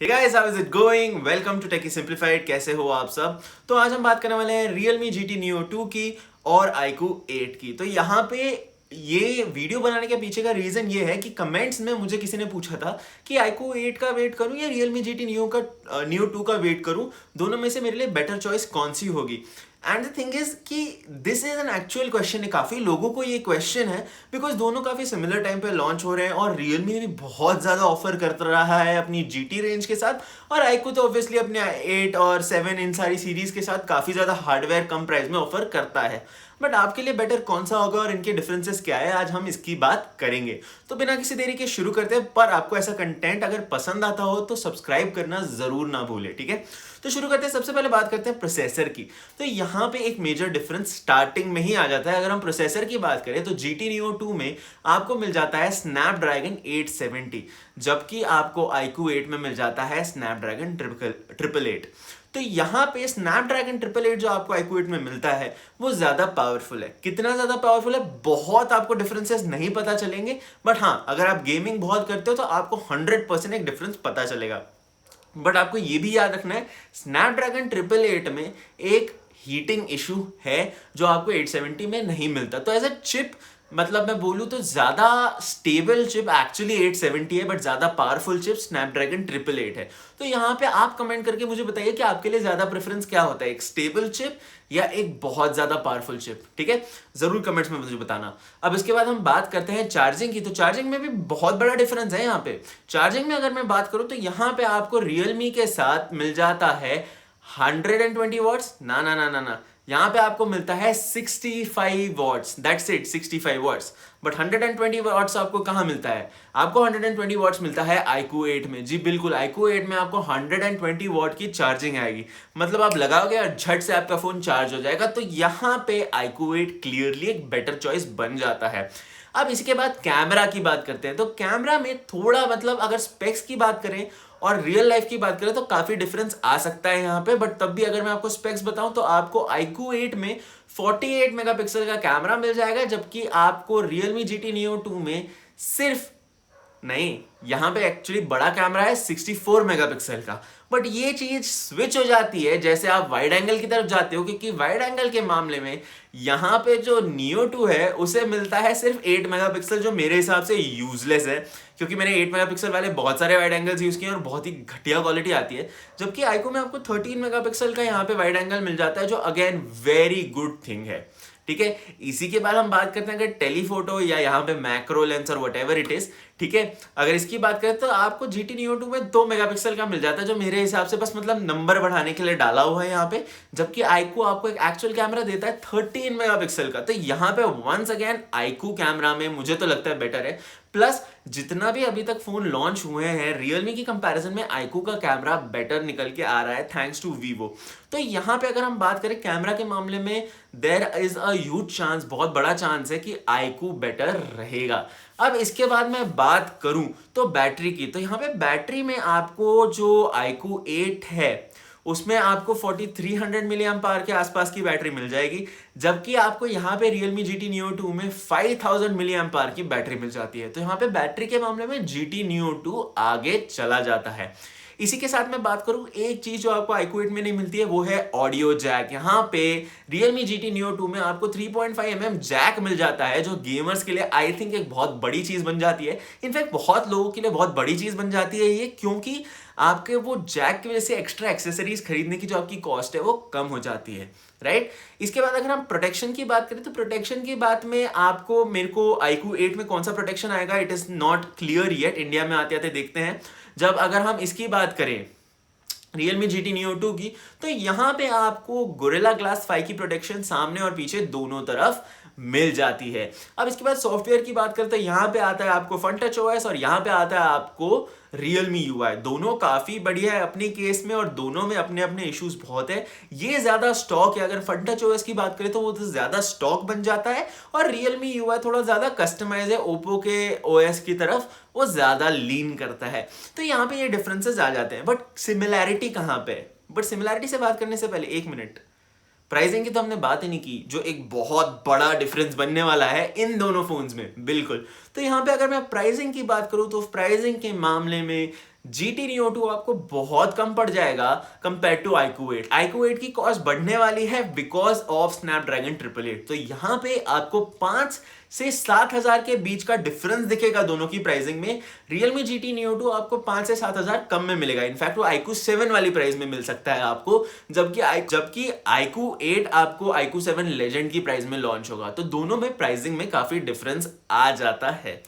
Hey guys, how is it going? Welcome to Techie Simplified. कैसे हो आप सब? तो आज हम बात करने वाले हैं Realme GT Neo 2 की और iQOO 8 की। तो यहाँ पे ये वीडियो बनाने के पीछे का रीजन ये है कि कमेंट्स में मुझे किसी ने पूछा था कि iQOO 8 का वेट करूं या Realme GT Neo 2 का वेट करूं, दोनों में से मेरे लिए बेटर चॉइस कौन सी होगी। एंड द थिंग इज कि this is an actual question है, काफ़ी लोगों को ये क्वेश्चन है बिकॉज दोनों काफ़ी सिमिलर टाइम पे लॉन्च हो रहे हैं और रियलमी भी बहुत ज़्यादा ऑफर कर रहा है अपनी जीटी रेंज के साथ और iQOO तो ऑब्वियसली अपने 8 और 7 इन सारी सीरीज के साथ काफ़ी ज़्यादा हार्डवेयर कम प्राइस में ऑफर करता है। बट आपके लिए बेटर कौन सा होगा और इनके डिफरेंसेस क्या है, आज हम इसकी बात करेंगे। तो बिना किसी देरी के शुरू करते हैं, पर आपको ऐसा कंटेंट अगर पसंद आता हो तो सब्सक्राइब करना जरूर ना भूले, ठीक है। तो शुरू करते हैं, सबसे पहले बात करते हैं प्रोसेसर की। तो यहाँ पे एक मेजर डिफरेंस स्टार्टिंग में ही आ जाता है। अगर हम प्रोसेसर की बात करें तो GT Neo 2 में आपको मिल जाता है स्नैपड्रैगन 870, जबकि आपको iQOO 8 में मिल जाता है स्नैपड्रैगन 888। तो यहाँ पे स्नैपड्रैगन 888 जो आपको iQOO 8 में मिलता है वो ज्यादा पावरफुल है। कितना ज्यादा पावरफुल है, बहुत आपको डिफरेंसेस नहीं पता चलेंगे, बट हाँ, अगर आप गेमिंग बहुत करते हो तो आपको 100% एक डिफरेंस पता चलेगा। बट आपको ये भी याद रखना है, स्नैपड्रैगन 888 में एक हीटिंग इशू है जो आपको 870 में नहीं मिलता। तो एज अ चिप, मतलब मैं बोलूँ तो ज़्यादा स्टेबल चिप एक्चुअली 870 है, बट ज़्यादा पावरफुल चिप स्नैपड्रैगन 888 है। तो यहाँ पे आप कमेंट करके मुझे बताइए कि आपके लिए ज़्यादा प्रेफरेंस क्या होता है, एक स्टेबल चिप या एक बहुत ज़्यादा पावरफुल चिप, ठीक है। ज़रूर कमेंट्स में मुझे बताना। अब इसके बाद हम बात करते हैं चार्जिंग की। तो चार्जिंग में भी बहुत बड़ा डिफरेंस है यहाँ पे। चार्जिंग में अगर मैं बात करूँ तो यहाँ पे आपको रियलमी के साथ मिल जाता है 120 वॉट्स, ना ना ना ना ना, यहाँ पे आपको मिलता है 65 watts, that's it, 65 watts. But 120 watts आपको कहाँ मिलता है? आपको 120 वॉट्स मिलता है iQOO 8 में। जी बिल्कुल, iQOO 8 में आपको 120 वॉट की चार्जिंग आएगी, मतलब आप लगाओगे और झट से आपका फोन चार्ज हो जाएगा। तो यहाँ पे iQOO 8 क्लियरली एक बेटर चॉइस बन जाता है। अब इसके बाद कैमरा की बात करते हैं। तो कैमरा में थोड़ा, मतलब अगर स्पेक्स की बात करें और रियल लाइफ की बात करें तो काफी डिफरेंस आ सकता है यहाँ पे, बट तब भी अगर मैं आपको स्पेक्स बताऊं तो आपको iQOO 8 में 48 मेगापिक्सल का कैमरा मिल जाएगा, जबकि आपको Realme GT Neo 2 में सिर्फ, नहीं, यहां पे एक्चुअली बड़ा कैमरा है 64 मेगापिक्सल का। बट ये चीज स्विच हो जाती है जैसे आप वाइड एंगल की तरफ जाते हो, क्योंकि वाइड एंगल के मामले में यहां पे जो Neo 2 है उसे मिलता है सिर्फ 8 मेगापिक्सल, जो मेरे हिसाब से यूजलेस है, क्योंकि मैंने 8 मेगापिक्सल वाले बहुत सारे वाइड एंगल्स यूज किए और बहुत ही घटिया क्वालिटी आती है। जबकि iQOO में आपको 13 मेगापिक्सल का यहाँ पे वाइड एंगल मिल जाता है, जो अगेन वेरी गुड थिंग है, ठीक है। इसी के बाद हम बात करते हैं अगर टेलीफोटो या यहाँ पे मैक्रो लेंस और व्हाटएवर इट इज, ठीक है। अगर इसकी बात करें तो आपको GT Neo 2 में 2 मेगापिक्सल का मिल जाता है, जो मेरे हिसाब से बस मतलब नंबर बढ़ाने के लिए डाला हुआ है यहाँ पे। जबकि iQOO आपको एक एक्चुअल कैमरा देता है 13 मेगापिक्सल का। तो यहाँ पे वंस अगेन iQOO कैमरा में मुझे तो लगता है बेटर है। प्लस जितना भी अभी तक फोन लॉन्च हुए हैं रियलमी की कंपैरिजन में iQOO का कैमरा बेटर निकल के आ रहा है, थैंक्स टू वीवो। तो यहाँ पे अगर हम बात करें कैमरा के मामले में, there is a huge chance, बहुत बड़ा चांस है कि iQOO बेटर रहेगा। अब इसके बाद मैं बात करूं तो बैटरी की। तो यहाँ पे बैटरी में आपको जो iQOO 8 है उसमें आपको 4300 मिली एम्पायर के आसपास की बैटरी मिल जाएगी, जबकि आपको यहाँ पे Realme GT Neo 2 में 5000 मिली एम्पायर की बैटरी मिल जाती है। तो यहाँ पे बैटरी के मामले में GT Neo 2 आगे चला जाता है। इसी के साथ मैं बात करूं, एक चीज जो आपको iQOO 8 में नहीं मिलती है वो है ऑडियो जैक। यहाँ पे Realme GT Neo 2 में आपको 3.5mm जैक मिल जाता है, जो गेमर्स के लिए आई थिंक एक बहुत बड़ी चीज बन जाती है। इनफैक्ट बहुत लोगों के लिए बहुत बड़ी चीज बन जाती है ये, क्योंकि आपके वो जैक की वजह से एक्स्ट्रा एक्सेसरीज खरीदने की जो आपकी कॉस्ट है वो कम हो जाती है, राइट। इसके बाद अगर हम प्रोटेक्शन की बात करें तो प्रोटेक्शन की बात में आपको, मेरे को iQOO 8 में कौन सा प्रोटेक्शन आएगा it is not clear yet, India में आते आते देखते हैं। जब अगर हम इसकी बात करें Realme GT Neo 2 की, तो यहाँ पे आपको Gorilla Glass 5 की प्रोटेक्शन सामने और पीछे दोनों तरफ मिल जाती है। अब इसके बाद सॉफ्टवेयर की बात करते हैं, यहाँ पे आता है आपको FunTouchOS और यहाँ पे आता है आपको Realme UI। दोनों काफी बढ़िया है अपनी केस में और दोनों में अपने अपने इश्यूज बहुत है। ये ज्यादा स्टॉक है, अगर FunTouchOS की बात करें तो वो तो ज्यादा स्टॉक बन जाता है और Realme UI थोड़ा ज्यादा कस्टमाइज है, ओप्पो के OS की तरफ वो ज्यादा लीन करता है। तो यहाँ पे ये डिफरेंसेस आ जाते हैं, बट सिमिलैरिटी कहाँ पे? बट सिमिलैरिटी से बात करने से पहले एक मिनट, प्राइसिंग की तो हमने बात ही नहीं की, जो एक बहुत बड़ा डिफरेंस बनने वाला है इन दोनों फोन्स में, बिल्कुल। तो यहाँ पे अगर मैं प्राइसिंग की बात करूँ तो प्राइसिंग के मामले में GT Neo 2 आपको बहुत कम पड़ जाएगा कंपेयर टू iQOO 8। iQOO 8 की कॉस्ट बढ़ने वाली है बिकॉज ऑफ स्नैपड्रैगन 888। तो यहां पे आपको 5 से 7 हजार के बीच का डिफरेंस दिखेगा दोनों की प्राइसिंग में। Realme GT Neo 2 आपको 5 से 7 हजार कम में मिलेगा, इनफैक्ट वो iQOO 7 वाली प्राइस में मिल सकता है आपको, जबकि iQOO 8 आपको iQOO 7 लेजेंड की प्राइस में लॉन्च होगा। तो दोनों में प्राइसिंग में काफी डिफरेंस आ जाता है।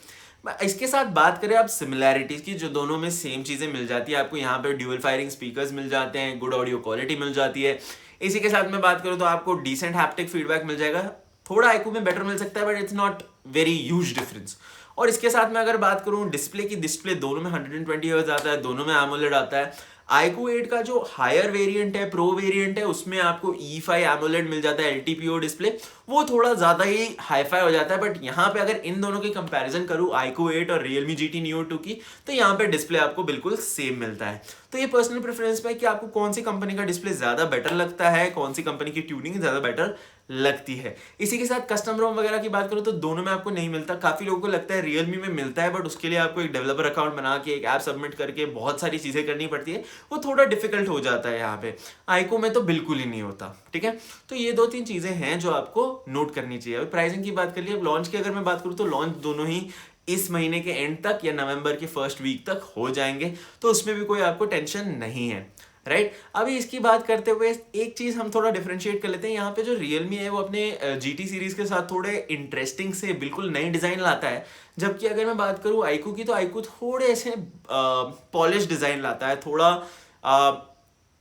इसके साथ बात करें आप सिमिलैरिटीज की, जो दोनों में सेम चीजें मिल जाती है आपको। यहाँ पे ड्यूअल फायरिंग स्पीकर्स मिल जाते हैं, गुड ऑडियो क्वालिटी मिल जाती है। इसी के साथ मैं बात करूँ तो आपको डिसेंट हैप्टिक फीडबैक मिल जाएगा। थोड़ा iQOO में बेटर मिल सकता है but it's not very huge difference. और इसके साथ में अगर बात करूँ डिस्प्ले की, डिस्प्ले दोनों में 120 हर्ट्ज आता है, दोनों में AMOLED आता है। iQOO 8 का जो हायर वेरिएंट है, प्रो वेरिएंट है, उसमें आपको E5 AMOLED मिल जाता है, LTPO डिस्प्ले, वो थोड़ा ज्यादा ही हाईफाई हो जाता है। बट यहाँ पे अगर इन दोनों की कंपैरिजन करूँ iQOO 8 और Realme GT Neo 2 की, तो यहाँ पे डिस्प्ले आपको बिल्कुल सेम मिलता है। तो ये पर्सनल प्रेफरेंस पे है कि आपको कौन सी कंपनी का डिस्प्ले ज्यादा बेटर लगता है, कौन सी कंपनी की ट्यूनिंग ज्यादा बेटर लगती है। इसी के साथ कस्टम रोम वगैरह की बात करूँ तो दोनों में आपको नहीं मिलता। काफी लोगों को लगता है Realme में मिलता है, बट उसके लिए आपको एक डेवलपर अकाउंट बना के एक ऐप सबमिट करके बहुत सारी चीजें करनी पड़ती है, वो थोड़ा डिफिकल्ट हो जाता है यहाँ पे। iQOO में तो बिल्कुल ही नहीं होता, ठीक है। तो ये 2-3 चीजें हैं जो आपको नोट करनी चाहिए। अभी प्राइसिंग की बात कर ली, अब लॉन्च की अगर मैं बात करूँ तो लॉन्च दोनों ही इस महीने के एंड तक या नवंबर के फर्स्ट वीक तक हो जाएंगे, तो उसमें भी कोई आपको टेंशन नहीं है, राइट। अभी इसकी बात करते हुए एक चीज हम थोड़ा डिफरेंशिएट कर लेते हैं। यहाँ पे जो Realme है वो अपने GT सीरीज के साथ थोड़े इंटरेस्टिंग से बिल्कुल नई डिजाइन लाता है, जबकि अगर मैं बात करूँ iQOO की, तो iQOO थोड़े ऐसे पॉलिश डिजाइन लाता है। थोड़ा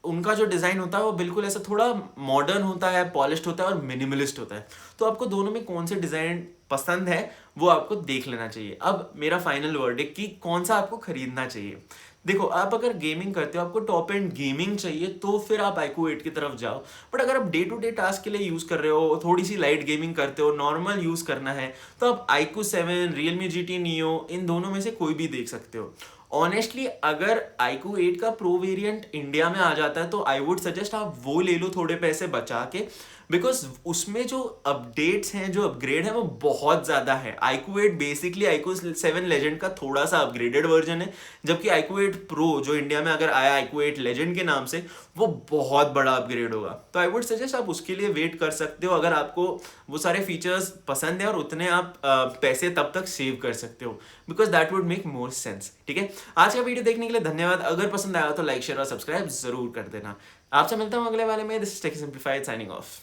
उनका जो डिजाइन होता है वो बिल्कुल ऐसा थोड़ा मॉडर्न होता है, पॉलिश्ड होता है और मिनिमलिस्ट होता है। तो आपको दोनों में कौन से डिजाइन पसंद है वो आपको देख लेना चाहिए। अब मेरा फाइनल वर्डिक्ट कि कौन सा आपको खरीदना चाहिए। देखो, आप अगर गेमिंग करते हो, आपको टॉप एंड गेमिंग चाहिए, तो फिर आप iQOO 8 की तरफ जाओ। बट अगर आप डे टू डे टास्क के लिए यूज कर रहे हो, थोड़ी सी लाइट गेमिंग करते हो, नॉर्मल यूज करना है, तो आप iQOO 7, Realme GT Neo, इन दोनों में से कोई भी देख सकते हो। ऑनेस्टली अगर iQOO 8 का प्रो वेरिएंट इंडिया में आ जाता है तो आई वुड सजेस्ट आप वो ले लो थोड़े पैसे बचा के, बिकॉज उसमें जो अपडेट्स हैं, जो अपग्रेड है, वो बहुत ज्यादा है। iQOO 8 बेसिकली iQOO 7 लेजेंड का थोड़ा सा अपग्रेडेड वर्जन है, जबकि iQOO 8 प्रो जो इंडिया में अगर आया iQOO 8 लेजेंड के नाम से, वो बहुत बड़ा अपग्रेड होगा। तो आई वुड सजेस्ट आप उसके लिए वेट कर सकते हो, अगर आपको वो सारे फीचर्स पसंद है और उतने आप पैसे तब तक सेव कर सकते हो, because that would make more sense, ठीक है। आज का वीडियो देखने के लिए धन्यवाद। अगर पसंद आया तो लाइक, शेयर और सब्सक्राइब जरूर कर देना। आपसे मिलता हूँ अगले वाले में। This is tech simplified signing of.